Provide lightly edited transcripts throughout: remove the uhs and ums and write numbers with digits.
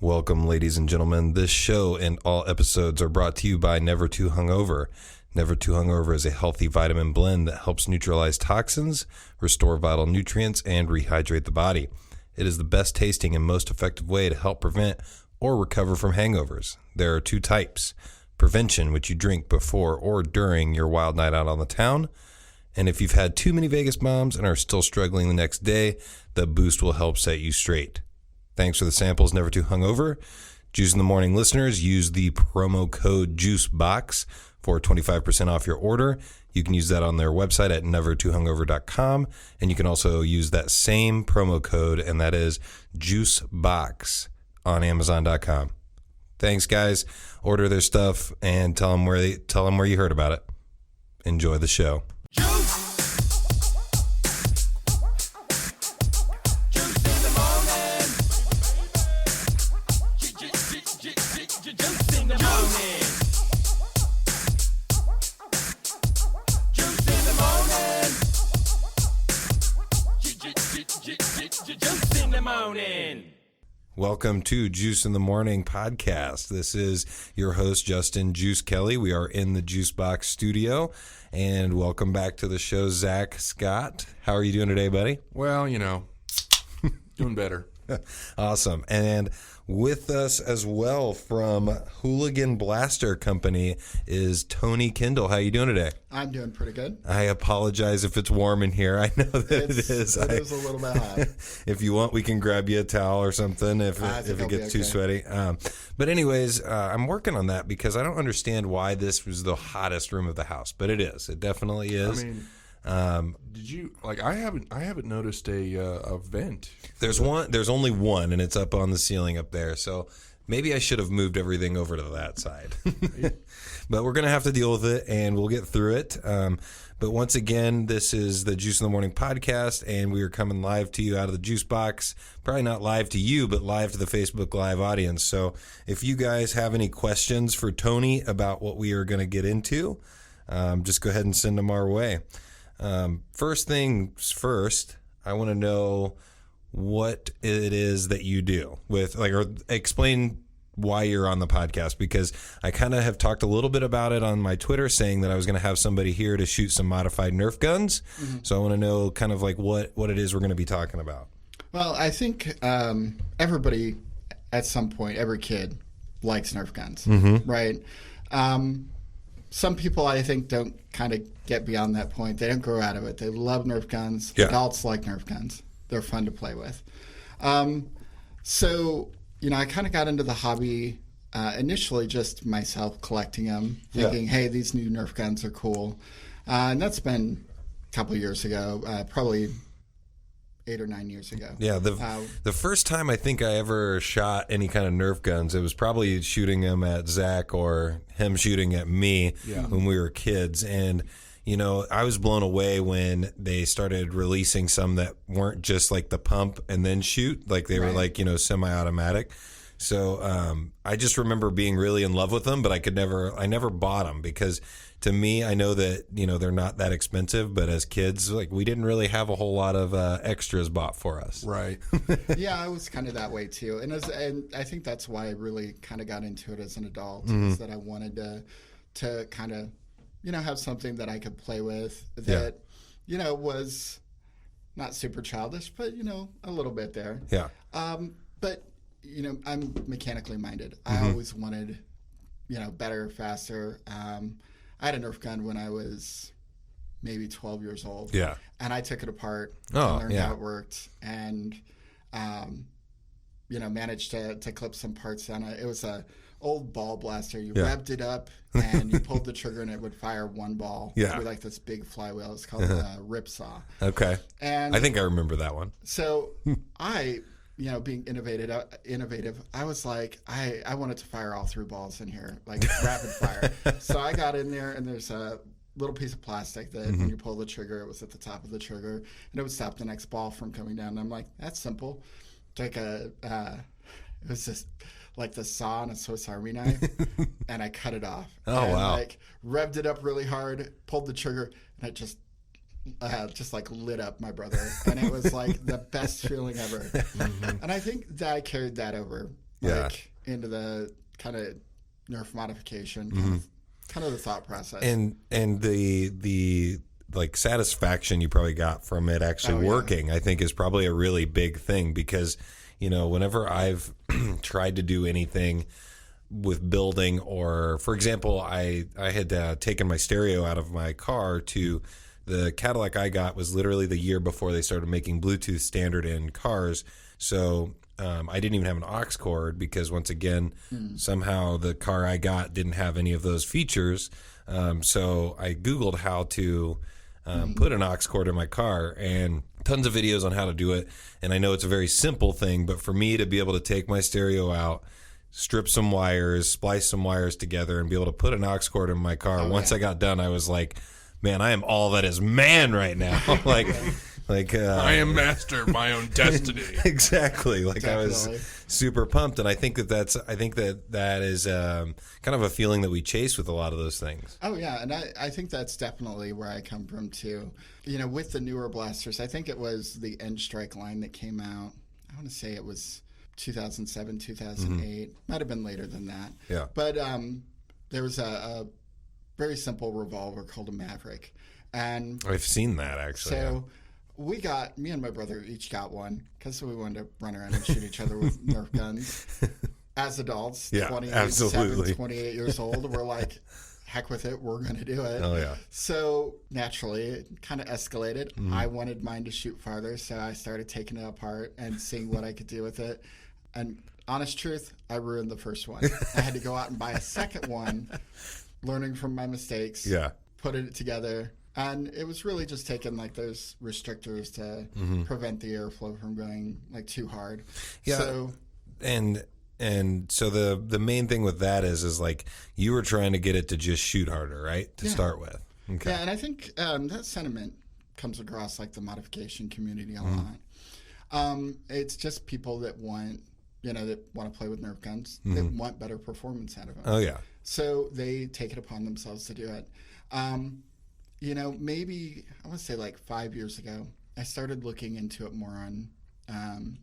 Welcome, ladies and gentlemen. This show and all episodes are brought to you by Never Too Hungover. Never Too Hungover is a healthy vitamin blend that helps neutralize toxins, restore vital nutrients, and rehydrate the body. It is the best tasting and most effective way to help prevent or recover from hangovers. There are two types: prevention, which you drink before or during your wild night out on the town. And if you've had too many Vegas bombs and are still struggling the next day, the boost will help set you straight. Thanks for the samples, Never Too Hungover. Juice in the Morning listeners, use the promo code JUICEBOX for 25% off your order. You can use that on their website at nevertoohungover.com, and you can also use that same promo code, and that is JUICEBOX on Amazon.com. Thanks, guys. Order their stuff and tell them where you heard about it. Enjoy the show. Welcome to Juice in the Morning podcast. This is your host, Justin Juice Kelly. We are in the Juice Box studio, and welcome back to the show, Zach Scott. How are you doing today, buddy? Well, doing better. Awesome. And with us as well from Hooligan Blaster Company is Tony Kendall. How you doing today? I'm doing pretty good. I apologize if it's warm in here. I know that it is. It is a little bit hot. If you want, we can grab you a towel or something if it gets too sweaty. But anyways, I'm working on that because I don't understand why this was the hottest room of the house, but it is. It definitely is. I mean, did you I haven't noticed a vent. There's only one, and it's up on the ceiling up there. So maybe I should have moved everything over to that side. But we're gonna have to deal with it, and we'll get through it. But once again, this is the Juice in the Morning podcast, and we are coming live to you out of the Juice Box. Probably not live to you, but live to the Facebook Live audience. So if you guys have any questions for Tony about what we are going to get into, just go ahead and send them our way. First things first, I want to know what it is that you do or explain why you're on the podcast, because I kind of have talked a little bit about it on my Twitter, saying that I was going to have somebody here to shoot some modified Nerf guns. Mm-hmm. So I want to know kind of like what it is we're going to be talking about. Well, I think everybody at some point, every kid likes Nerf guns, mm-hmm. right? Some people, I think, don't kind of get beyond that point. They don't grow out of it. They love Nerf guns. Yeah. Adults like Nerf guns. They're fun to play with. So, I kind of got into the hobby initially just myself collecting them, thinking, hey, these new Nerf guns are cool. And that's been a couple of years ago, probably 8 or 9 years ago. Yeah, the first time I think I ever shot any kind of Nerf guns, it was probably shooting them at Zach or him shooting at me when we were kids. And, I was blown away when they started releasing some that weren't just like the pump and then shoot, like they were like, semi-automatic. So I just remember being really in love with them, but I never bought them because to me, I know that, they're not that expensive, but as kids, we didn't really have a whole lot of extras bought for us. Right. Yeah, I was kind of that way too. And I think that's why I really kind of got into it as an adult, is that I wanted to kind of, have something that I could play with that, was not super childish, but, a little bit there. Yeah. But, I'm mechanically minded. Mm-hmm. I always wanted, better, faster. I had a Nerf gun when I was maybe 12 years old. Yeah. And I took it apart and learned how it worked and, managed to clip some parts on it. It was a old ball blaster. You revved it up and you pulled the trigger and it would fire one ball with like this big flywheel. It's called a ripsaw. Okay. And I think I remember that one. So I... being innovative, I was like, I wanted to fire all 3 balls in here, like rapid fire. So I got in there, and there's a little piece of plastic that when you pull the trigger, it was at the top of the trigger, and it would stop the next ball from coming down. And I'm like, that's simple. Take it was just like the saw on a Swiss Army knife, and I cut it off. Oh, and, wow. Revved it up really hard, pulled the trigger, and it just lit up my brother, and it was like the best feeling ever. Mm-hmm. And I think that I carried that over Yeah. like into the kind of Nerf modification, kind of the thought process. And the like satisfaction you probably got from it actually working, I think is probably a really big thing, because, whenever I've tried to do anything with building, or for example, I had taken my stereo out of my car to the Cadillac I got was literally the year before they started making Bluetooth standard in cars. So I didn't even have an aux cord, because once again, somehow the car I got didn't have any of those features. So I Googled how to put an aux cord in my car, and tons of videos on how to do it. And I know it's a very simple thing, but for me to be able to take my stereo out, strip some wires, splice some wires together, and be able to put an aux cord in my car. Once I got done, I was like, man, I am all that is man right now. like I am master of my own destiny. Exactly. Like Definitely. I was super pumped, and I think that is kind of a feeling that we chase with a lot of those things. Oh, yeah, and I think that's definitely where I come from, too. With the newer blasters, I think it was the N-Strike line that came out. I want to say it was 2007, 2008. Might have been later than that. Yeah. But there was a very simple revolver called a Maverick. And I've seen that, actually. so me and my brother each got one, because we wanted to run around and shoot each other with Nerf guns. As adults, Yeah, 27, absolutely. 28 years old, we're like, heck with it, we're going to do it. Oh, yeah. So naturally, it kind of escalated. I wanted mine to shoot farther, so I started taking it apart and seeing what I could do with it. And honest truth, I ruined the first one. I had to go out and buy a second one, learning from my mistakes, Yeah. put it together. And it was really just taking like those restrictors to prevent the airflow from going like too hard. Yeah. So, And so the main thing with that is like you were trying to get it to just shoot harder, right? To start with. Okay. yeah, and I think that sentiment comes across like the modification community a lot. It's just people that want to play with Nerf guns, that want better performance out of them. Oh, yeah. So they take it upon themselves to do it. Maybe I want to say like 5 years ago, I started looking into it more on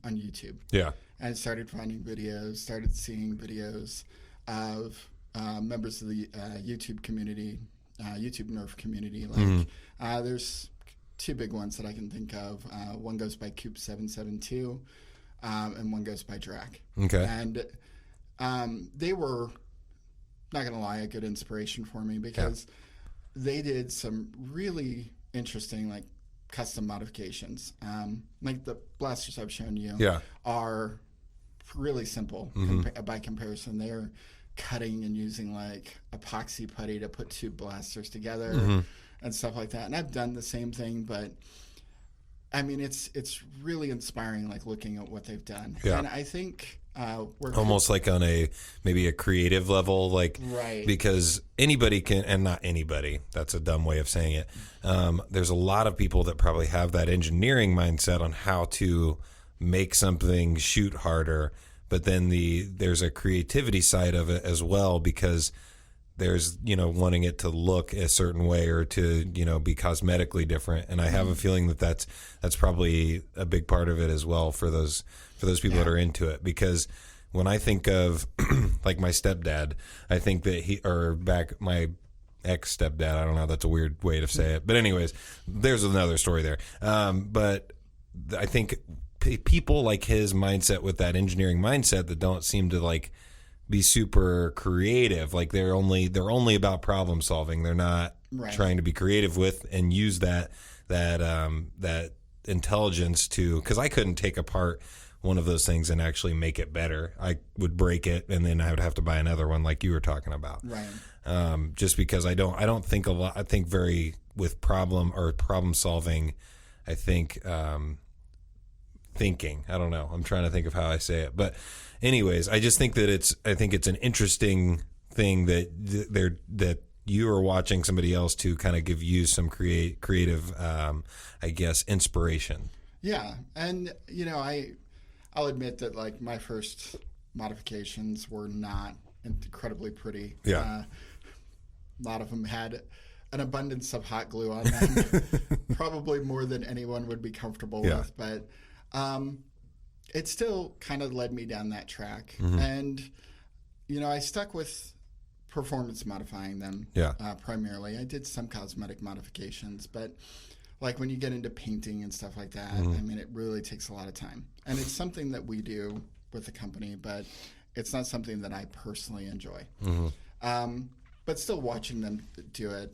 YouTube. Yeah. And started finding videos, started seeing videos of members of the YouTube community, YouTube Nerf community. Like there's two big ones that I can think of. One goes by Coop772, and one goes by Drac. Okay. And they were, not going to lie, a good inspiration for me, because they did some really interesting like custom modifications. Like the blasters I've shown you are really simple by comparison. They're cutting and using like epoxy putty to put two blasters together and stuff like that. And I've done the same thing, but I mean, it's really inspiring, like looking at what they've done. Yeah. And I think we're Almost like on maybe a creative level, like right. because anybody can, and not anybody, that's a dumb way of saying it. There's a lot of people that probably have that engineering mindset on how to make something shoot harder, but then there's a creativity side of it as well, because there's wanting it to look a certain way or to be cosmetically different, and I have a feeling that's probably a big part of it as well for those people that are into it. Because when I think of like my stepdad, I think that my ex stepdad, I don't know, that's a weird way to say it, but anyways, there's another story there. But I think people like his mindset, with that engineering mindset, that don't seem to like be super creative. Like they're only about problem solving. They're not trying to be creative with and use that intelligence to, because I couldn't take apart one of those things and actually make it better. I would break it, and then I would have to buy another one, like you were talking about. Right. Just because I don't think a lot. I think very with problem solving. I think thinking. I don't know. I'm trying to think of how I say it, but anyways, I just think that it's an interesting thing that you are watching somebody else to kind of give you some creative, I guess, inspiration. Yeah, and I'll admit that like my first modifications were not incredibly pretty. Yeah. A lot of them had an abundance of hot glue on them, probably more than anyone would be comfortable with. But it still kind of led me down that track. Mm-hmm. And, I stuck with performance modifying them primarily. I did some cosmetic modifications, but like when you get into painting and stuff like that, Mm-hmm. I mean, it really takes a lot of time. And it's something that we do with the company, but it's not something that I personally enjoy. Mm-hmm. But still watching them do it,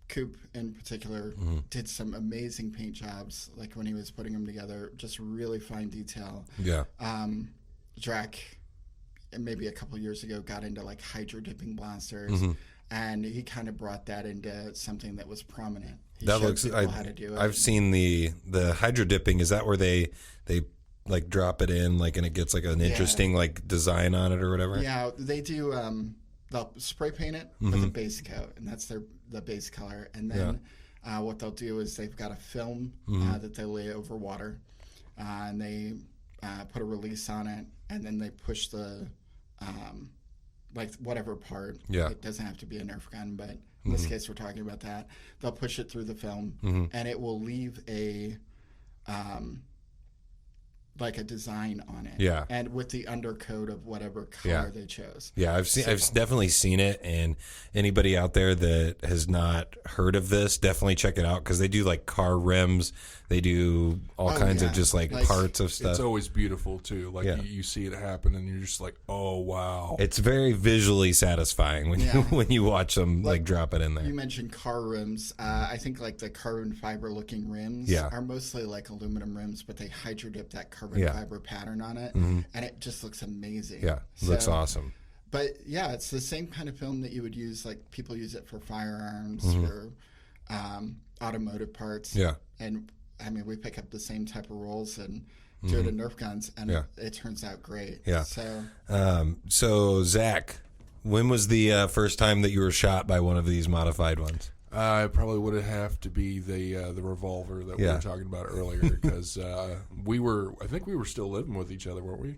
Coop in particular Mm-hmm. did some amazing paint jobs. Like when he was putting them together, just really fine detail. Yeah. Drac, maybe a couple years ago, got into like hydro dipping blasters, Mm-hmm. and he kind of brought that into something that was prominent. He That showed looks. people how to do it. I've seen the hydro dipping. Is that where they like drop it in like and it gets like an interesting like design on it or whatever? Yeah, they do. They'll spray paint it with a base coat, and that's the base color. And then what they'll do is they've got a film that they lay over water, and they put a release on it, and then they push the like whatever part. Yeah. It doesn't have to be a Nerf gun, but in this case we're talking about that. They'll push it through the film, and it will leave a like a design on it. Yeah. And with the undercoat of whatever color they chose. Yeah, I've definitely seen it, and anybody out there that has not heard of this, definitely check it out because they do like car rims, they do all kinds of just like parts of stuff. It's always beautiful too. Like you see it happen, and you're just like, oh wow. It's very visually satisfying when you when you watch them like drop it in there. You mentioned car rims. I think like the carbon fiber looking rims are mostly like aluminum rims, but they hydro dip that carbon fiber pattern on it, and it just looks amazing. Yeah, looks awesome. But yeah, it's the same kind of film that you would use. Like people use it for firearms, for automotive parts. Yeah, and I mean we pick up the same type of rolls and do it in Nerf guns, and it turns out great. Yeah. So Zach, when was the first time that you were shot by one of these modified ones? It probably would have to be the revolver that we were talking about earlier because I think we were still living with each other, weren't we?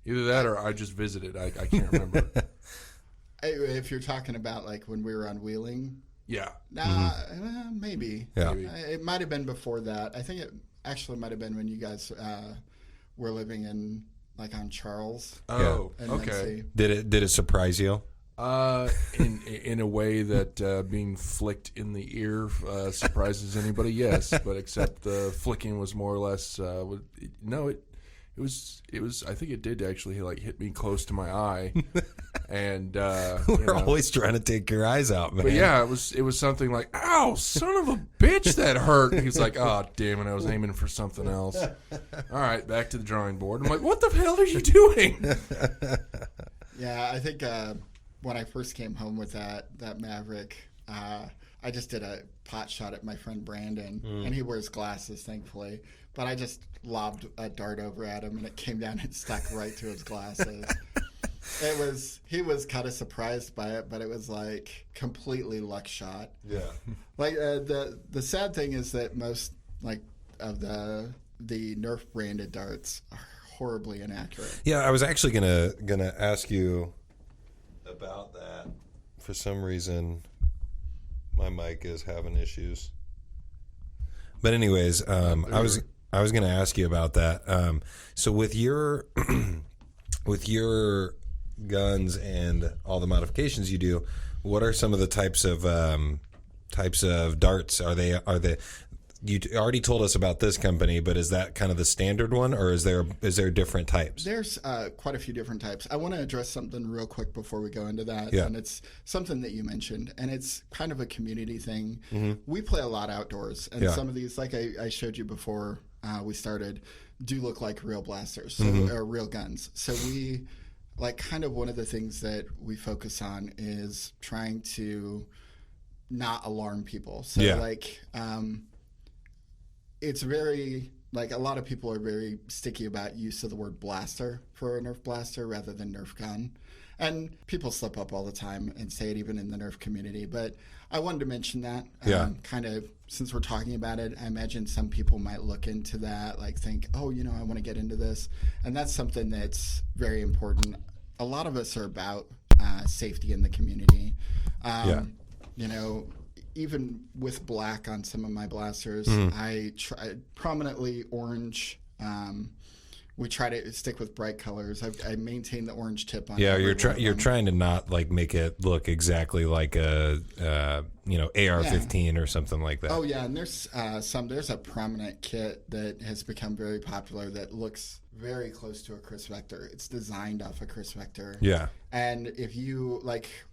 Either that or I just visited. I can't remember. If you're talking about like when we were on Wheeling, maybe. Yeah. Maybe. It might have been before that. I think it actually might have been when you guys were living in like on Charles. Oh, and okay. Muncie. Did it surprise you? In a way that being flicked in the ear surprises anybody, yes. But except the flicking was more or less it was. I think it did actually like hit me close to my eye, and we're always trying to take your eyes out, man. But yeah, it was something like, "Ow, son of a bitch, that hurt." And he's like, "Oh, damn it, I was aiming for something else." All right, back to the drawing board. I'm like, "What the hell are you doing?" Yeah, I think when I first came home with that Maverick, I just did a pot shot at my friend Brandon, and he wears glasses, thankfully. But I just lobbed a dart over at him, and it came down and stuck right through his glasses. He was kind of surprised by it, but it was like completely luck shot. Yeah. Like the sad thing is that most like of the Nerf branded darts are horribly inaccurate. Yeah, I was actually gonna ask you about that. For some reason, my mic is having issues. But anyways, I was going to ask you about that. So with your guns and all the modifications you do, what are some of the types of darts? Are they you already told us about this company, but is that kind of the standard one, or is there different types? There's quite a few different types. I want to address something real quick before we go into that, Yeah. and it's something that you mentioned, and it's kind of a community thing. We play a lot outdoors, and some of these, like I showed you before we started, do look like real blasters, or real guns. So we, like, kind of one of the things that we focus on is trying to not alarm people. So, like, it's very, like, a lot of people are very sticky about use of the word blaster for a Nerf blaster rather than Nerf gun. And people slip up all the time and say it even in the Nerf community. But I wanted to mention that. Kind of, since we're talking about it, I imagine some people might look into that, like think, oh, I want to get into this. And that's something that's very important. A lot of us are about safety in the community. even with black on some of my blasters, I try prominently orange. We try to stick with bright colors. I maintain the orange tip on. Yeah, you're trying to not like make it look exactly like a AR-15 or something like that. Oh yeah, and there's a prominent kit that has become very popular that looks very close to a Chris Vector. It's designed off a Chris Vector. Yeah. And if you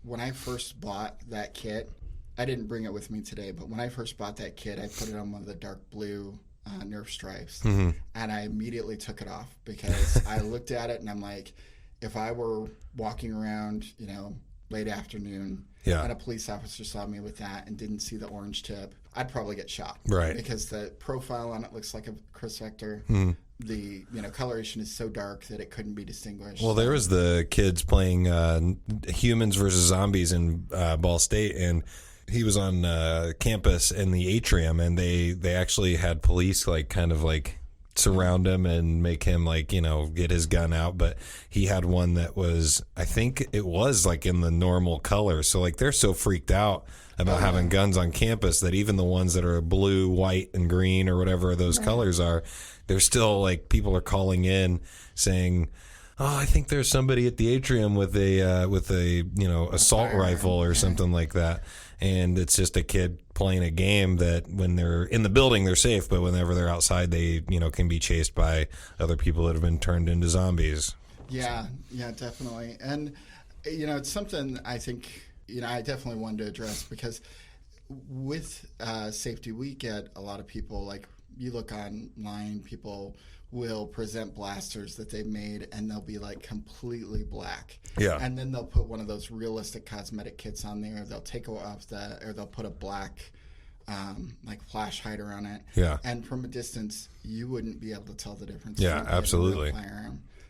when I first bought that kit, I didn't bring it with me today, but when I first bought that kit, I put it on one of the dark blue Nerf stripes, and I immediately took it off because I looked at it and I'm like, if I were walking around, late afternoon, and a police officer saw me with that and didn't see the orange tip, I'd probably get shot. Right. Because the profile on it looks like a Chris Vector. The coloration is so dark that it couldn't be distinguished. Well, there was the kids playing humans versus zombies in Ball State, and he was on campus in the atrium, and they actually had police kind of surround him and make him get his gun out. But he had one that was, I think it was in the normal color. So they're so freaked out about having guns on campus that even the ones that are blue, white, and green or whatever those colors are, they're still people are calling in saying, "Oh, I think there's somebody at the atrium with a assault rifle or something like that." And it's just a kid playing a game that when they're in the building, they're safe. But whenever they're outside, they, can be chased by other people that have been turned into zombies. Yeah, definitely. And, it's something I think, I definitely wanted to address because with Safety Week, a lot of people, you look online, people will present blasters that they've made and they'll be completely black. Yeah. And then they'll put one of those realistic cosmetic kits on there. They'll take off or they'll put a black flash hider on it. Yeah. And from a distance, you wouldn't be able to tell the difference. Yeah, absolutely.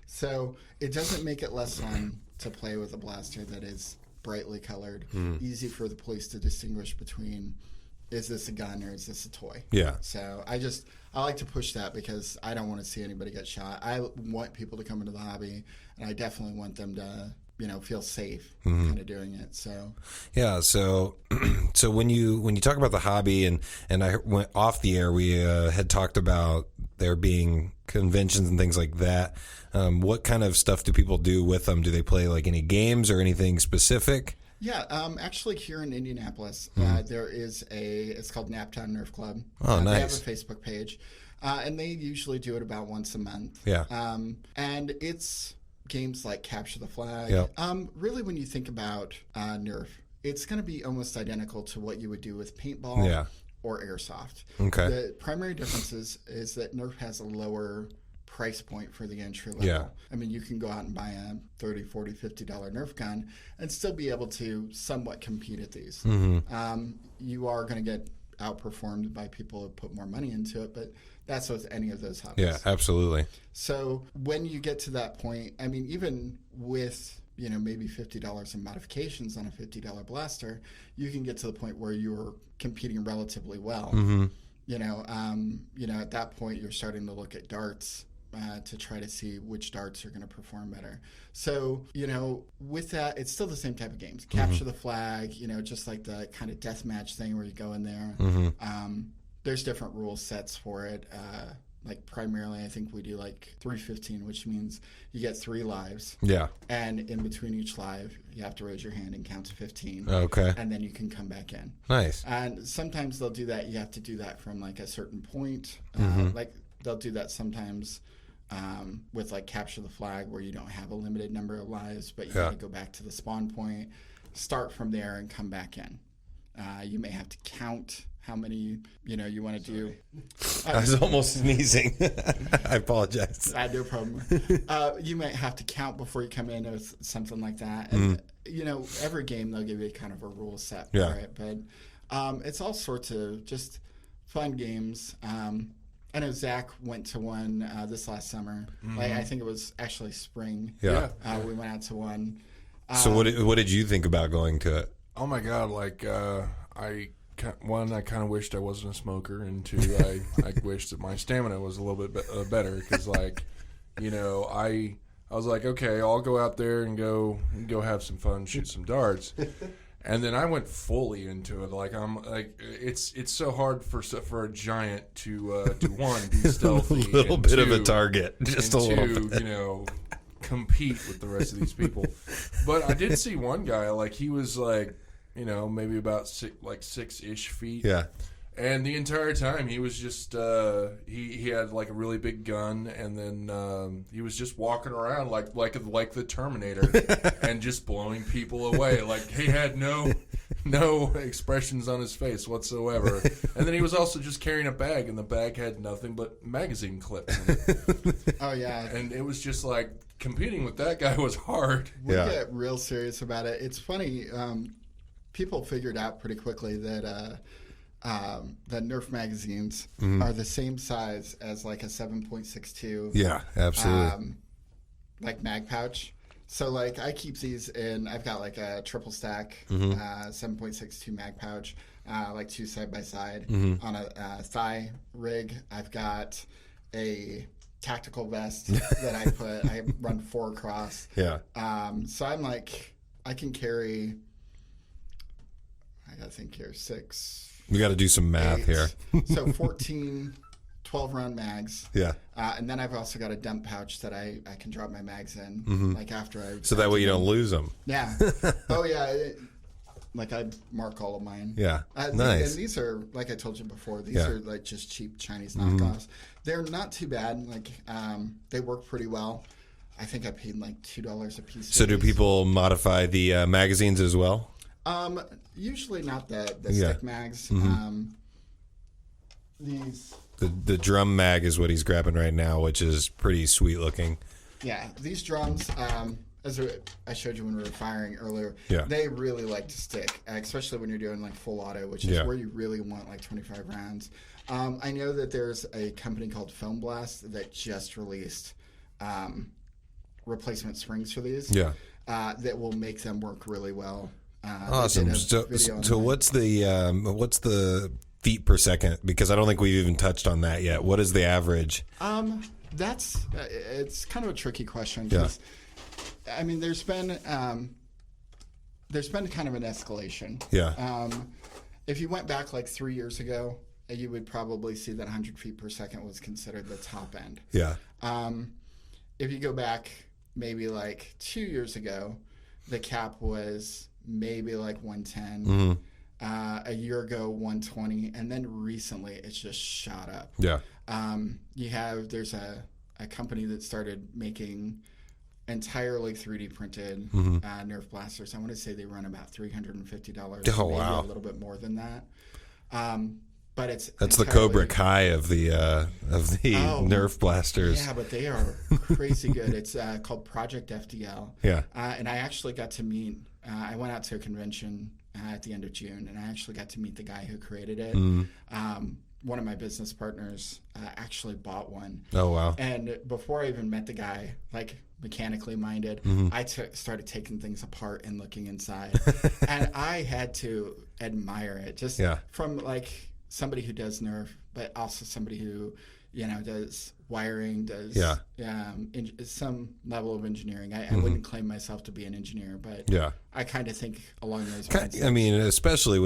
So it doesn't make it less fun to play with a blaster that is brightly colored, easy for the police to distinguish between, is this a gun or is this a toy? Yeah. So I like to push that because I don't want to see anybody get shot. I want people to come into the hobby, and I definitely want them to, feel safe kind of doing it. So yeah. So when you talk about the hobby, and I went off the air, we had talked about there being conventions and things like that. What kind of stuff do people do with them? Do they play any games or anything specific? Yeah, actually here in Indianapolis, there is it's called Naptown Nerf Club. Oh, nice. They have a Facebook page, and they usually do it about once a month. Yeah. And it's games like Capture the Flag. Yep. Really, when you think about Nerf, it's going to be almost identical to what you would do with paintball or airsoft. Okay. The primary difference is that Nerf has a lower price point for the entry level. Yeah. I mean, you can go out and buy a $30, $40, $50 Nerf gun and still be able to somewhat compete at these. You are going to get outperformed by people who put more money into it, but that's with any of those hobbies. Yeah, absolutely. So when you get to that point, I mean, even with maybe $50 in modifications on a $50 blaster, you can get to the point where you're competing relatively well. At that point, you're starting to look at darts to try to see which darts are going to perform better. So, with that, it's still the same type of games. Capture the Flag, just like the kind of deathmatch thing where you go in there. There's different rule sets for it. Primarily, I think we do 315, which means you get 3 lives. Yeah. And in between each live, you have to raise your hand and count to 15. Okay. And then you can come back in. Nice. And sometimes they'll do that. You have to do that from a certain point. They'll do that sometimes with Capture the Flag, where you don't have a limited number of lives, but you got to go back to the spawn point, start from there, and come back in. You may have to count how many you want to do. I was almost sneezing. I apologize. No problem. You might have to count before you come in or something like that. And every game they'll give you kind of a rule set for it, but it's all sorts of just fun games. I know Zach went to one this last summer. I think it was actually spring. Yeah. We went out to one. So what did you think about going to it? Oh my God! I kind of wished I wasn't a smoker, and 2, I wished that my stamina was a little bit better because, I was like, okay, I'll go out there and go have some fun, shoot some darts. And then I went fully into it. Like I'm like it's so hard for a giant to one be stealthy, a little and bit of two, a target, just a and little two, bit. you know, compete with the rest of these people. But I did see one guy, like he was like, you know, maybe about 6-ish feet. Yeah. And the entire time he was just he had like a really big gun, and then he was just walking around like the Terminator and just blowing people away. Like he had no expressions on his face whatsoever. And then he was also just carrying a bag, and the bag had nothing but magazine clips in it. Oh yeah. And it was just like competing with that guy was hard. We get real serious about it. It's funny. People figured out pretty quickly that the Nerf magazines are the same size as like a 7.62. Yeah, absolutely. Like mag pouch. So like I keep these in. I've got like a triple stack 7.62 mag pouch, like two side by side on a thigh rig. I've got a tactical vest that I run 4 across. Yeah. So I'm like I can carry. I gotta think here 6. We got to do some math 8. here. So 14 12-round mags. Yeah. And then I've also got a dump pouch that I can drop my mags in, like after I. So that way you don't lose them. Yeah. Oh yeah. Like I mark all of mine. Yeah. Nice. And these are, like I told you before, these are like just cheap Chinese knockoffs. They're not too bad. Like they work pretty well. I think I paid like $2 a piece. So do people modify the magazines as well? Usually not the stick mags. These. The drum mag is what he's grabbing right now, which is pretty sweet looking. Yeah, these drums, as I showed you when we were firing earlier, Yeah. they really like to stick, especially when you're doing like full auto, which is where you really want like 25 rounds. I know that there's a company called Foam Blast that just released replacement springs for these. Yeah. That will make them work really well. Awesome. So what's the feet per second? Because I don't think we've even touched on that yet. What is the average? That's it's kind of a tricky question. Yeah. I mean, there's been kind of an escalation. Yeah. If you went back like 3 years ago, you would probably see that 100 feet per second was considered the top end. Yeah. If you go back maybe like 2 years ago, the cap was maybe like 110. A year ago, 120, and then recently it's just shot up. Yeah. There's a company that started making entirely 3D printed Nerf blasters. I want to say they run about $350. Oh, maybe wow. a little bit more than that. But that's the Cobra Kai of the Nerf blasters. Yeah, but they are crazy good. It's called Project FDL. Yeah. And I actually got to meet. I went out to a convention at the end of June, and I actually got to meet the guy who created it. One of my business partners actually bought one. Oh, wow. And before I even met the guy, like mechanically minded, I started taking things apart and looking inside. And I had to admire it just from like somebody who does Nerf, but also somebody who, does wiring, does some level of engineering. I wouldn't claim myself to be an engineer, but I kind of think along those lines. I mean, especially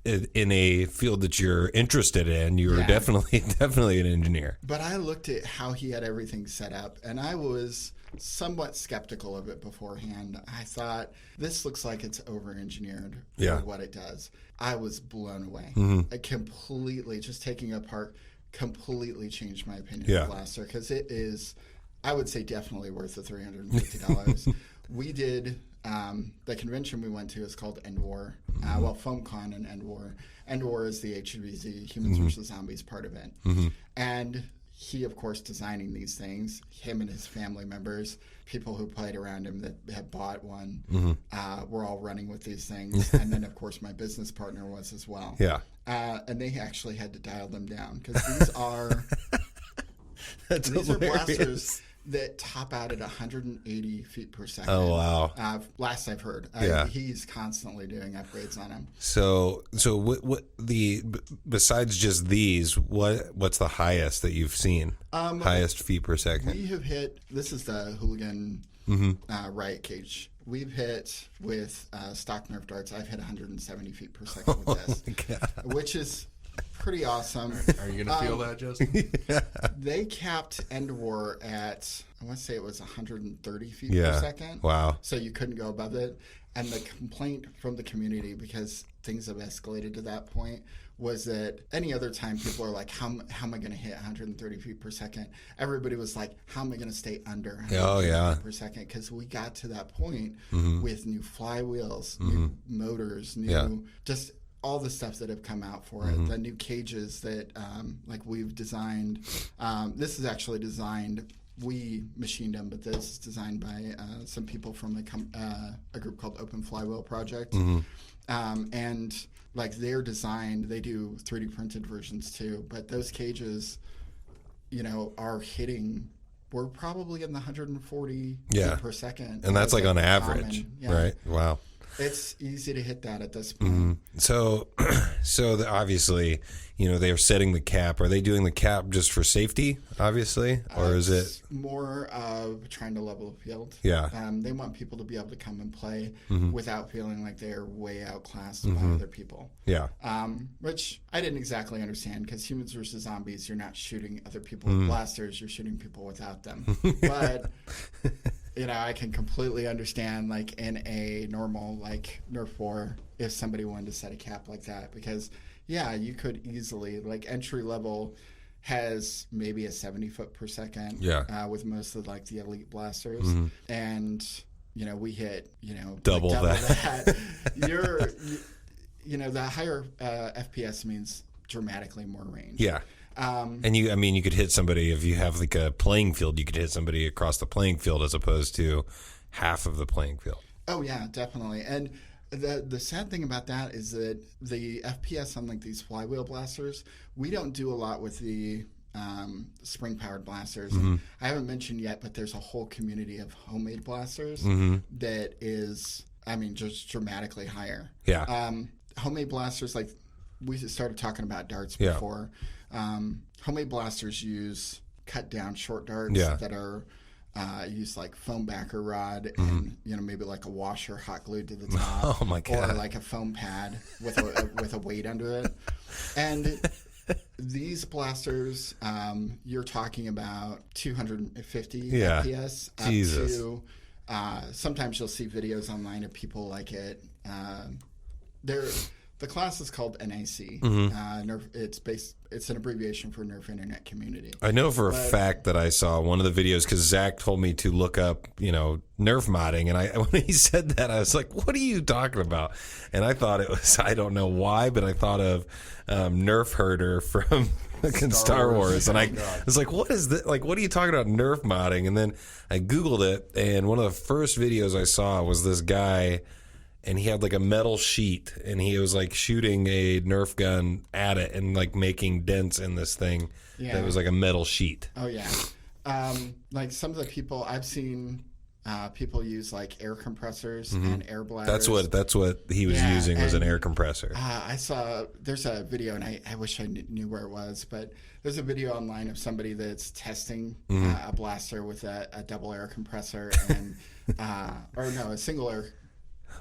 in a field that you're interested in, you're definitely an engineer. But I looked at how he had everything set up, and I was somewhat skeptical of it beforehand. I thought, this looks like it's over-engineered for what it does. I was blown away. I completely, just taking it apart, completely changed my opinion of Blaster, because it is, I would say, definitely worth the $350. We did, the convention we went to is called End War. FoamCon and End War. End War is the HVZ, Humans vs. Zombies part of it. And he, of course, designing these things, him and his family members, people who played around him that had bought one, were all running with these things. And then, of course, my business partner was as well. Yeah. And they actually had to dial them down, because these are these are blasters that top out at 180 feet per second. Oh, wow. Last I've heard. He's constantly doing upgrades on them. So what besides just these, what's the highest that you've seen? Highest feet per second? We have hit, this is the Hooligan Riot Cage we've hit with stock Nerf darts. I've hit 170 feet per second with this, which is pretty awesome. Are you going to feel that, Justin? They capped End War at, I want to say it was 130 feet Yeah. per second. Wow. So you couldn't go above it. And the complaint from the community, because things have escalated to that point, was that any other time people are like, how am I going to hit 130 feet per second? Everybody was like, how am I going to stay under 130 feet per second? Because we got to that point with new flywheels, new motors, just all the stuff that have come out for it, the new cages that like we've designed. This is actually designed. We machined them, but this is designed by some people from a group called Open Flywheel Project. And like they're designed, they do 3D printed versions too. But those cages, are hitting. We're probably in the 140 feet per second, and that's like on average, right? Wow. It's easy to hit that at this point. So obviously, they are setting the cap. Are they doing the cap just for safety, obviously? Or is it more of trying to level the field? Yeah. They want people to be able to come and play without feeling like they're way outclassed by other people. Yeah. Which I didn't exactly understand, because humans versus zombies, you're not shooting other people with blasters, you're shooting people without them. But I can completely understand, like, in a normal, like, Nerf war, if somebody wanted to set a cap like that. Because, you could easily, like, entry level has maybe a 70 foot per second. Yeah. With most of, like, the elite blasters. And, we hit, double like that. The higher FPS means dramatically more range. Yeah. And you could hit somebody if you have like a playing field. You could hit somebody across the playing field as opposed to half of the playing field. Oh yeah, definitely. And the sad thing about that is that the FPS on like these flywheel blasters, we don't do a lot with the spring powered blasters. I haven't mentioned yet, but there's a whole community of homemade blasters that is, just dramatically higher. Yeah. Homemade blasters, like we started talking about darts before. Homemade blasters use cut down short darts that are use like foam backer rod and maybe like a washer hot glued to the top. Oh my God. Or like a foam pad with a weight under it. And these blasters, you're talking about 250 FPS up Jesus. to sometimes you'll see videos online of people like it. The class is called NAC. Nerf, it's an abbreviation for Nerf Internet Community. I know for a fact that I saw one of the videos because Zach told me to look up, Nerf modding, and when he said that, I was like, "What are you talking about?" And I thought it was, I don't know why, but I thought of Nerf Herder from Star Wars, and I was like, "What is that? Like, what are you talking about, Nerf modding?" And then I Googled it, and one of the first videos I saw was this guy. And he had like a metal sheet, and he was like shooting a Nerf gun at it and like making dents in this thing. That was like a metal sheet. Oh yeah, like some of the people I've seen, people use like air compressors and air bladders. That's what he was using was an air compressor. I saw there's a video, and I wish I knew where it was, but there's a video online of somebody that's testing a blaster with a double air compressor and a single air.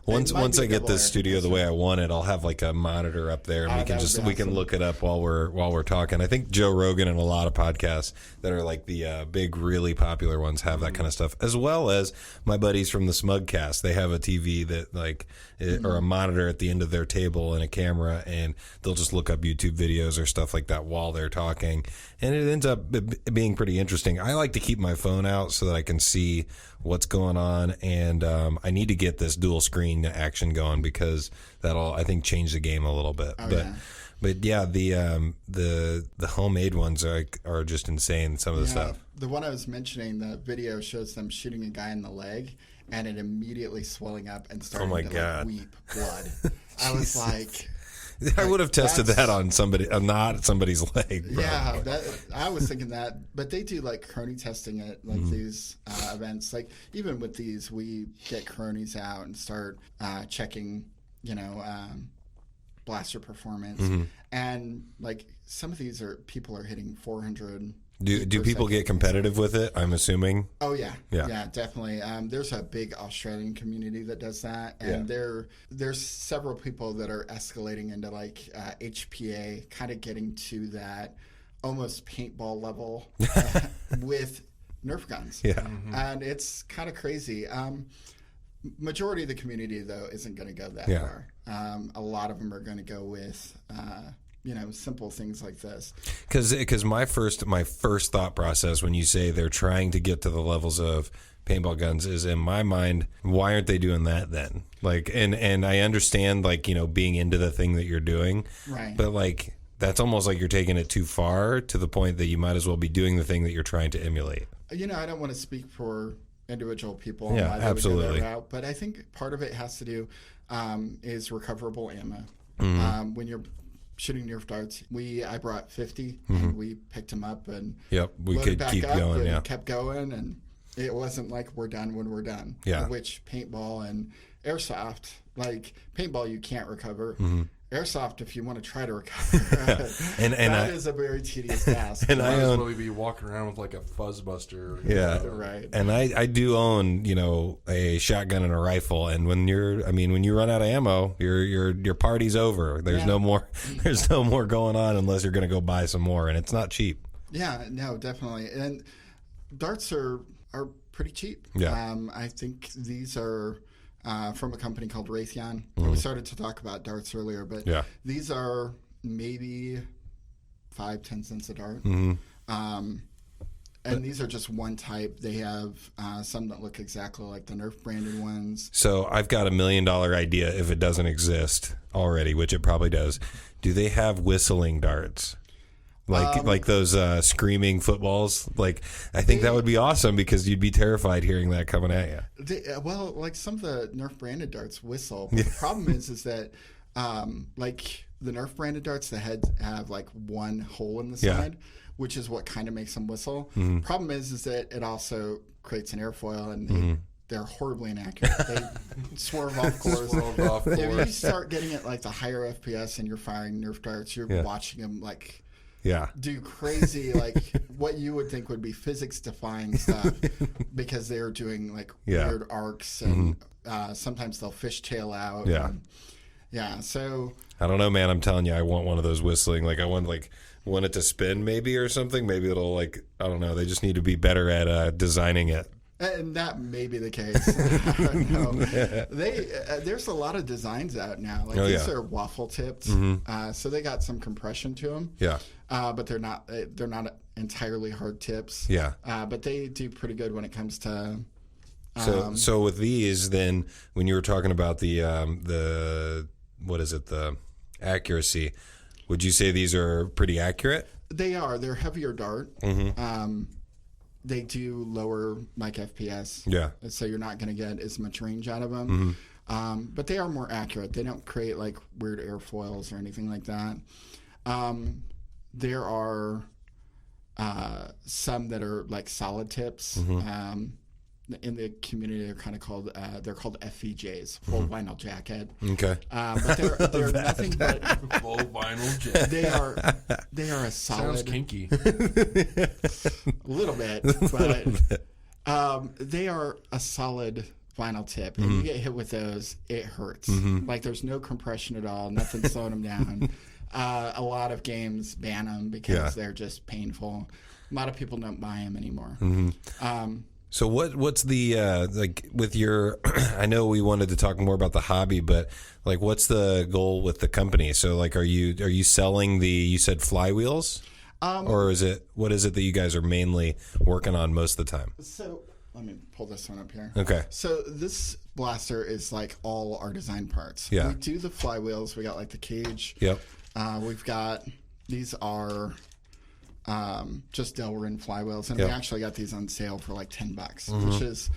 Once I get this studio the way I want it, I'll have like a monitor up there, and we can look it up while we're talking. I think Joe Rogan and a lot of podcasts that are like the big, really popular ones have that kind of stuff, as well as my buddies from the Smugcast. They have a TV that or a monitor at the end of their table and a camera, and they'll just look up YouTube videos or stuff like that while they're talking, and it ends up being pretty interesting. I like to keep my phone out so that I can see what's going on, and I need to get this dual screen action going because that'll, I think, change the game a little bit. But yeah, the homemade ones are just insane. Some of the stuff. The one I was mentioning, the video shows them shooting a guy in the leg, and it immediately swelling up and starting to like, weep blood. I was like, I would have tested that on somebody, not somebody's leg. Bro. Yeah, I was thinking that, but they do like crony testing at like these events. Like even with these, we get cronies out and start checking, blaster performance, and like some of these people are hitting 400 Do people get competitive with it? I'm assuming. Oh yeah, Yeah. yeah, definitely. There's a big Australian community that does that, and there's several people that are escalating into like HPA, kind of getting to that almost paintball level with Nerf guns. Yeah, and it's kind of crazy. Majority of the community though isn't going to go that far. A lot of them are going to go with simple things like this. Because my first thought process when you say they're trying to get to the levels of paintball guns is, in my mind, why aren't they doing that then? Like, and I understand, like, being into the thing that you're doing, right? But like, that's almost like you're taking it too far to the point that you might as well be doing the thing that you're trying to emulate. I don't want to speak for individual people. Yeah, why they absolutely. would go that route, but I think part of it has to do is recoverable ammo. When you're shooting Nerf darts, I brought 50 and we picked them up and we loaded could back keep up going. and kept going, and it wasn't like we're done when we're done. Yeah. Which paintball and airsoft, like paintball, you can't recover. Airsoft, if you want to try to recover, and that is a very tedious task. And I might be walking around with like a fuzz buster. Right. And I do own, a shotgun and a rifle. And when you run out of ammo, your party's over. There's no more going on unless you're going to go buy some more, and it's not cheap. Yeah, no, definitely. And darts are pretty cheap. Yeah. I think these are from a company called Raytheon. We started to talk about darts earlier, but these are maybe 5-10 cents a dart. And these are just one type. They have some that look exactly like the Nerf branded ones. So I've got $1 million idea if it doesn't exist already, which it probably does. Do they have whistling darts? Like those screaming footballs? Like, I think that would be awesome because you'd be terrified hearing that coming at you. Like some of the Nerf branded darts whistle. But the problem is that like the Nerf branded darts, the heads have like one hole in the side, which is what kind of makes them whistle. Problem is that it also creates an airfoil, and they're horribly inaccurate. They swerve off course. If you start getting it like the higher FPS and you're firing Nerf darts, you're watching them like do crazy, like what you would think would be physics defying stuff, because they're doing like weird arcs, and sometimes they'll fishtail out. So I don't know, man. I'm telling you, I want one of those whistling. Like, I want it to spin maybe or something. Maybe it'll, like, I don't know. They just need to be better at designing it. And that may be the case. No. There's a lot of designs out now. Like these are waffle tipped, so they got some compression to them. But they're not entirely hard tips. But they do pretty good when it comes to. So with these, then, when you were talking about the accuracy, would you say these are pretty accurate? They are. They're heavier dart. They do lower like FPS. So you're not going to get as much range out of them. But they are more accurate. They don't create like weird airfoils or anything like that. There are some that are like solid tips. In the community, they're kind of called FVJs, full vinyl jacket. Okay. But they're nothing but full vinyl jacket. They are a solid. Sounds kinky. A little bit, but they are a solid vinyl tip. And you get hit with those, it hurts. Like there's no compression at all. Nothing's slowing them down. A lot of games ban them because they're just painful. A lot of people don't buy them anymore. So what's the like with your? I know we wanted to talk more about the hobby, but like, what's the goal with the company? So like, are you selling you said flywheels, or what is it that you guys are mainly working on most of the time? So let me pull this one up here. Okay. So this blaster is like all our design parts. Yeah. We do the flywheels. We got like the cage. Yep. We've got these are. Just Delrin flywheels, and we actually got these on sale for like $10, which is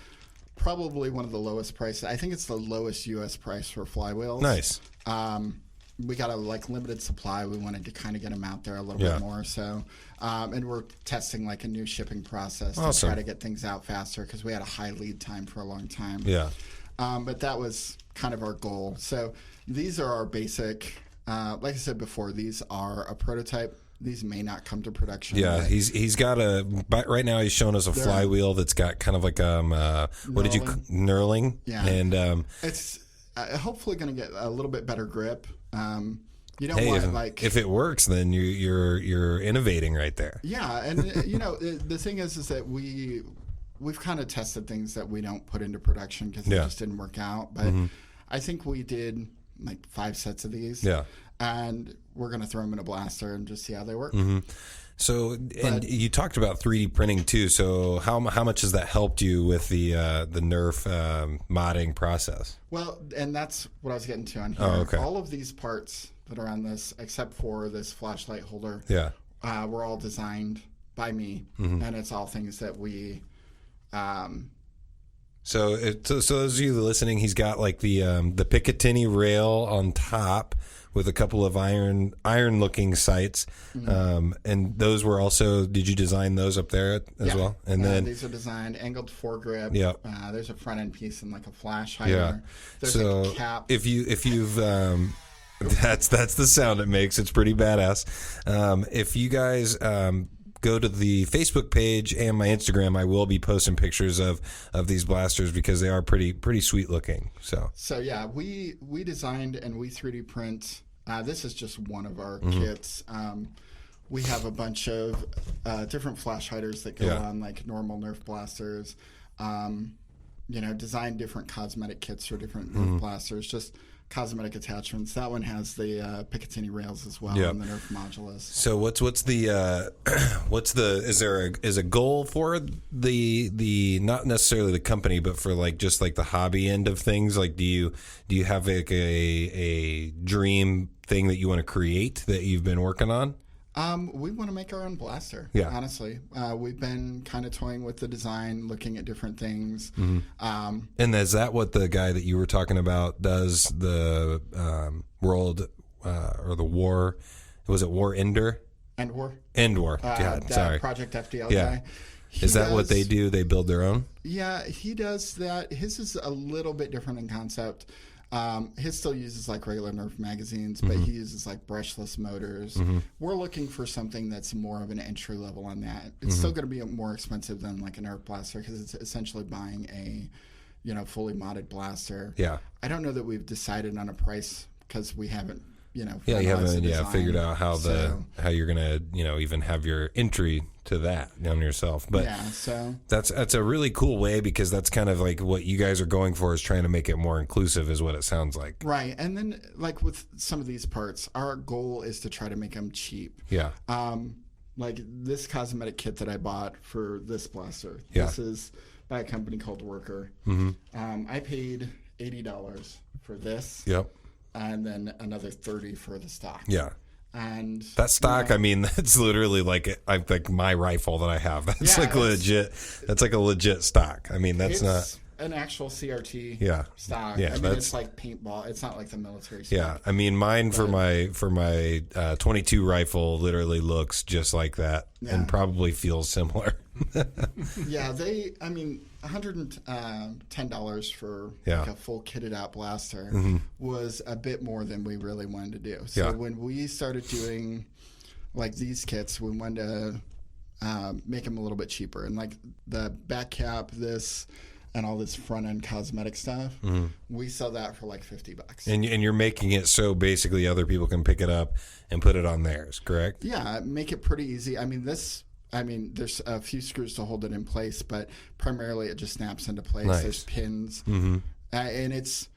probably one of the lowest prices. I think it's the lowest U.S. price for flywheels. Nice. We got a like limited supply. We wanted to kind of get them out there a little bit more. So, and we're testing like a new shipping process to try to get things out faster because we had a high lead time for a long time. But that was kind of our goal. So these are our basic. Like I said before, these are a prototype. these may not come to production. Yeah, but he's got right now he's showing us a flywheel that's got kind of like knurling? Yeah, and it's hopefully going to get a little bit better grip. You don't hey, want if it works, then you're innovating right there. Yeah, and the thing is that we've kind of tested things that we don't put into production because it just didn't work out. But I think we did like 5 sets of these. Yeah, and we're gonna throw them in a blaster and just see how they work. So, and you talked about 3D printing too. So, how much has that helped you with the Nerf modding process? Well, and that's what I was getting to on here. Oh, okay. All of these parts that are on this, except for this flashlight holder, were all designed by me, and it's all things that we. So those of you listening, he's got like the Picatinny rail on top with a couple of iron looking sights, and those were also. Did you design those up there as well? And then these are designed angled foregrip. Yeah. There's a front end piece and like a flash hider. Yeah. There's so a cap. if you've that's the sound it makes. It's pretty badass. If you guys go to the Facebook page and my Instagram, I will be posting pictures of these blasters because they are pretty sweet looking. So yeah, we designed and we 3D print. This is just one of our kits. We have a bunch of different flash hiders that go on like normal Nerf blasters. Design different cosmetic kits for different Nerf blasters. Just cosmetic attachments. That one has the Picatinny rails as well and the Nerf modulus. So is a goal for the not necessarily the company, but for like just like the hobby end of things? Like do you have like a dream thing that you want to create that you've been working on? We want to make our own blaster. Yeah. Honestly, we've been kind of toying with the design, looking at different things. And is that what the guy that you were talking about does? The world or the war? Was it War Ender? End War. End War. God, sorry. Project FDL guy. Is that what they do? They build their own? Yeah, he does that. His is a little bit different in concept. His still uses like regular Nerf magazines, but he uses like brushless motors. We're looking for something that's more of an entry level on that. It's still going to be more expensive than like a Nerf blaster because it's essentially buying a, fully modded blaster. Yeah. I don't know that we've decided on a price because we haven't, you haven't figured out how you're gonna even have your entry to that on yourself. But that's a really cool way because that's kind of like what you guys are going for is trying to make it more inclusive is what it sounds like. Right. And then like with some of these parts, our goal is to try to make them cheap. Yeah. Like this cosmetic kit that I bought for this blaster. Yeah. This is by a company called Worker. I paid $80 for this. Yep. And then another $30 for the stock. Yeah. And that stock, I mean, that's literally like my rifle that I have. That's like legit. That's like a legit stock. I mean, that's not an actual CRT stock. Yeah, I mean, it's like paintball. It's not like the military stock. Yeah, I mean, mine for my 22 rifle literally looks just like that and probably feels similar. Yeah, $110 for like a full kitted out blaster was a bit more than we really wanted to do. So when we started doing like these kits, we wanted to make them a little bit cheaper. And like the back cap, this, and all this front end cosmetic stuff, we sell that for like $50. And you're making it so basically other people can pick it up and put it on theirs, correct? Yeah, make it pretty easy. I mean, there's a few screws to hold it in place, but primarily it just snaps into place. Nice. There's pins. And it's,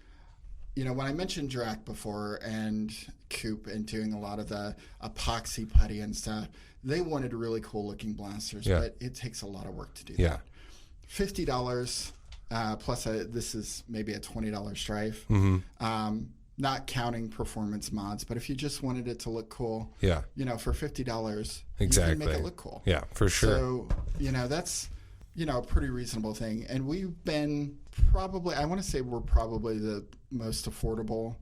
when I mentioned Drac before and Coop and doing a lot of the epoxy putty and stuff, they wanted really cool looking blasters, but it takes a lot of work to do that. $50 plus this is maybe a $20 strife. Not counting performance mods, but if you just wanted it to look cool, for $50, you can make it look cool. Yeah, for sure. So, that's, a pretty reasonable thing. And we've been I want to say we're probably the most affordable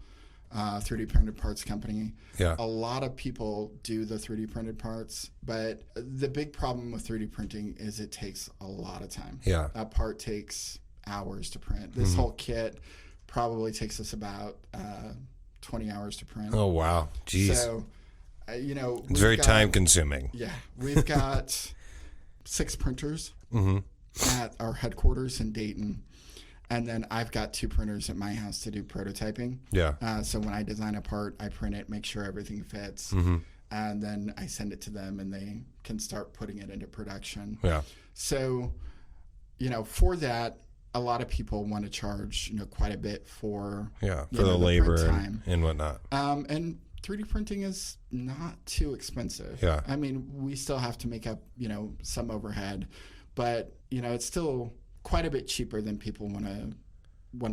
3D printed parts company. Yeah. A lot of people do the 3D printed parts, but the big problem with 3D printing is it takes a lot of time. Yeah. A part takes hours to print. This whole kit probably takes us about 20 hours to print. Oh, wow. Jeez. So, It's very time consuming. Yeah. We've got 6 printers at our headquarters in Dayton. And then I've got 2 printers at my house to do prototyping. Yeah. So when I design a part, I print it, make sure everything fits. And then I send it to them and they can start putting it into production. Yeah. So, for that, a lot of people want to charge, quite a bit for the labor time and whatnot. And 3D printing is not too expensive. Yeah. I mean, we still have to make up, some overhead, but it's still quite a bit cheaper than people want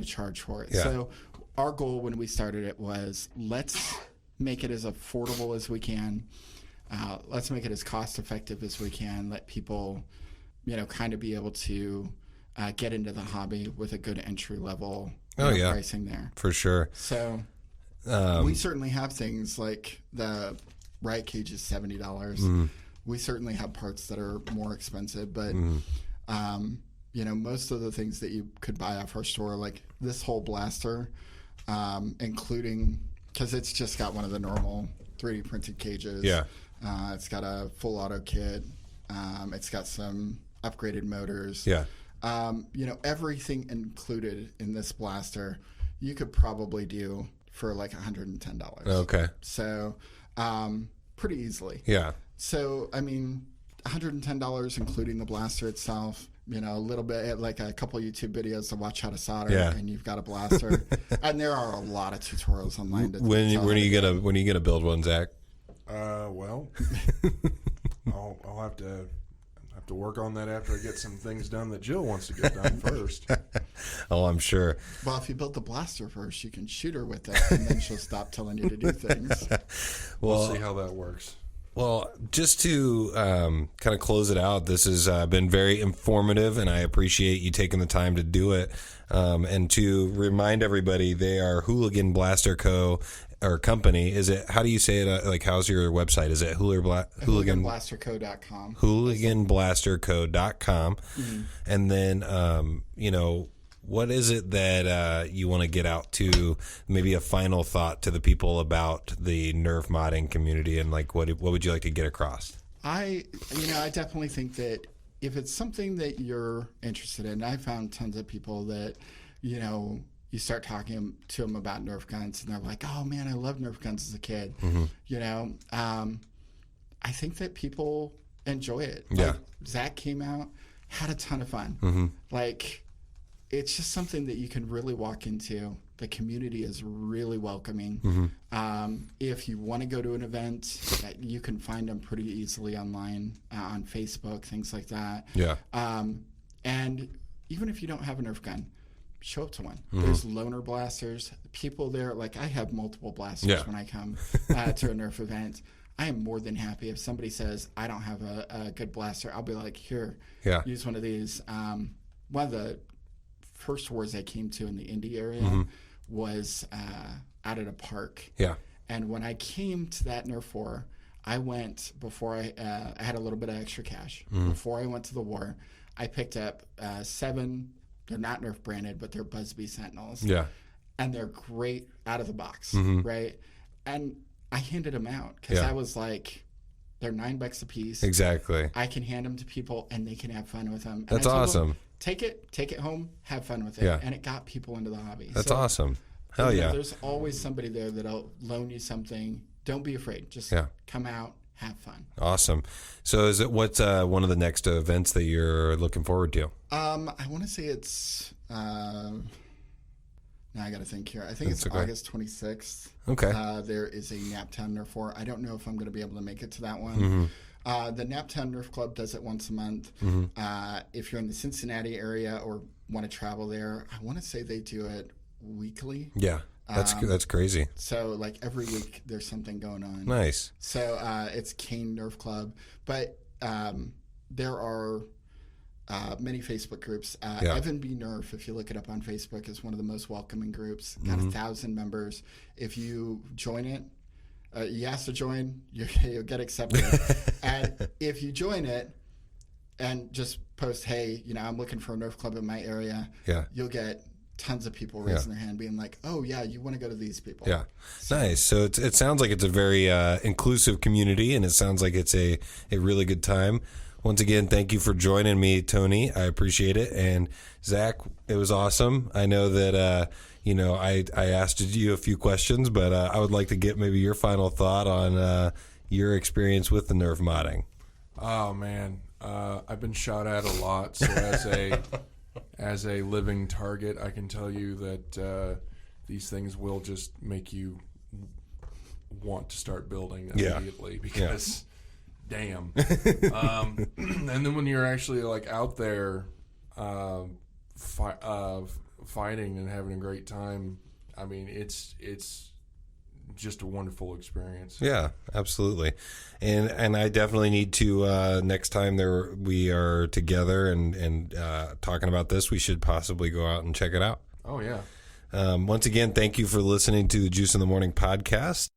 to charge for it. Yeah. So our goal when we started it was let's make it as affordable as we can. Let's make it as cost effective as we can. Let people, kind of be able to get into the hobby with a good entry level pricing there. For sure. So we certainly have things like the riot cage is $70. We certainly have parts that are more expensive, but most of the things that you could buy off our store, like this whole blaster, including because it's just got one of the normal 3D printed cages. Yeah. It's got a full auto kit. It's got some upgraded motors. Yeah. Everything included in this blaster, you could probably do for like $110. Okay. So, pretty easily. Yeah. So, I mean, $110 including the blaster itself. A little bit, like a couple YouTube videos to watch how to solder, and you've got a blaster. And there are a lot of tutorials online. When are you gonna build one, Zach? Well, I'll have to work on that after I get some things done that Jill wants to get done first. Oh, I'm sure. Well, if you build the blaster first, you can shoot her with it, and then she'll stop telling you to do things. We'll see how that works. Well, just to kind of close it out, this has been very informative, and I appreciate you taking the time to do it. And to remind everybody, they are Hooligan Blaster Co. or company. Is it? How do you say it? How's your website? Is it hooliganblasterco.com? Hooliganblasterco.com. And then, what is it that you want to get out to? Maybe a final thought to the people about the Nerf modding community, and what would you like to get across? I definitely think that if it's something that you're interested in, I found tons of people that, you start talking to them about Nerf guns, and they're like, "Oh man, I loved Nerf guns as a kid." I think that people enjoy it. Yeah. Zach came out, had a ton of fun. It's just something that you can really walk into. The community is really welcoming. If you want to go to an event, you can find them pretty easily online, on Facebook, things like that. Yeah. And even if you don't have a Nerf gun, show up to one. There's loaner blasters. People there, I have multiple blasters when I come to a Nerf event. I am more than happy if somebody says, I don't have a good blaster. I'll be like, here, use one of these. One of the first wars I came to in the Indy area was out at a park. Yeah. And when I came to that Nerf war, I went before I had a little bit of extra cash. Before I went to the war, I picked up 7. They're not Nerf branded, but they're Busby Sentinels. Yeah. And they're great out of the box, right? And I handed them out because I was like, they're $9 a piece. Exactly. I can hand them to people and they can have fun with them. And That's awesome. Take it home, have fun with it. Yeah. And it got people into the hobby. That's awesome. Hell yeah. There's always somebody there that'll loan you something. Don't be afraid. Just come out, have fun. Awesome. So what's one of the next events that you're looking forward to? I want to say it's now I got to think here. I think it's August 26th. Okay. There is a Naptown Nerf War. I don't know if I'm going to be able to make it to that one. The Naptown Nerf Club does it once a month. If you're in the Cincinnati area or want to travel there, I want to say they do it weekly. Yeah. That's crazy. So every week there's something going on. Nice. So it's Kane Nerf Club, but there are many Facebook groups. Evan B. Nerf, if you look it up on Facebook, is one of the most welcoming groups. Got 1,000 members. If you join it, you ask to join, you'll get accepted. And if you join it and just post, hey, I'm looking for a Nerf club in my area, you'll get tons of people raising their hand, being like, "Oh yeah, you want to go to these people." Yeah, nice. So it sounds like it's a very inclusive community, and it sounds like it's a really good time. Once again, thank you for joining me, Tony. I appreciate it. And Zach, it was awesome. I know that I asked you a few questions, but I would like to get maybe your final thought on your experience with the Nerf modding. Oh man, I've been shot at a lot. So as a living target, I can tell you that these things will just make you want to start building immediately because, damn. And then when you're actually like out there fighting and having a great time, I mean, it's just a wonderful experience. Yeah, absolutely. And I definitely need to next time we are together and talking about this, we should possibly go out and check it out. Oh yeah. Once again, thank you for listening to the Juice in the Morning podcast.